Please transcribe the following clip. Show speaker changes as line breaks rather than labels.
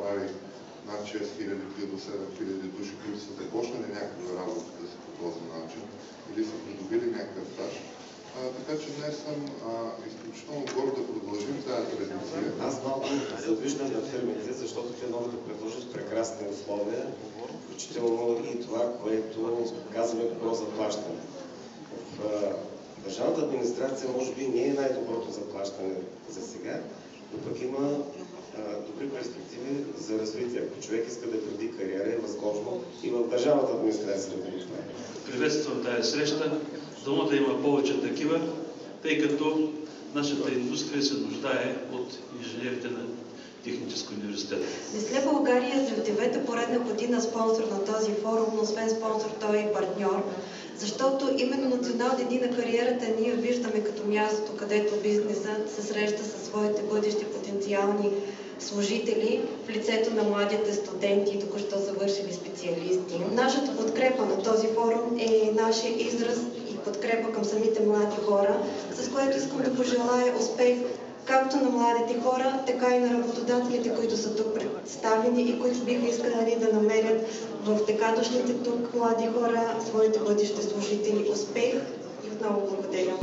представи над 6000 до 7000 души, които са започнали някаква работа си по този начин или са придобили някакъв стаж. Така че днес съм изключително горд да продължим тази традиция.
Аз малко завиждам на фирмите, защото те могат да предложат прекрасни условия, включително и това, което казваме добро заплащане. В държавната администрация може би не е най-доброто заплащане за сега, но пък има добри перспективи за развитие. Ако човек иска да гради кариера, е възможно и в държавната администрация да го прави.
Приветствам тази среща. Дано да има повече такива, тъй като нашата индустрия се нуждае от инженерите на Технически университет.
Нестле България за 9-та поредна година спонсор на този форум, но освен спонсор той е и партньор, защото именно Националния дни на кариерата ние виждаме като мястото, където бизнесът се среща със своите бъдещи потенциални служители в лицето на младите студенти и току-що завършили специалисти. Нашата подкрепа на този форум е нашия израз и подкрепа към самите млади хора, с което искам да пожелая успех както на младите хора, така и на работодателите, които са тук представени и които биха искали да намерят в така дошлите тук млади хора своите бъдещи служители. Успех и отново благодаря.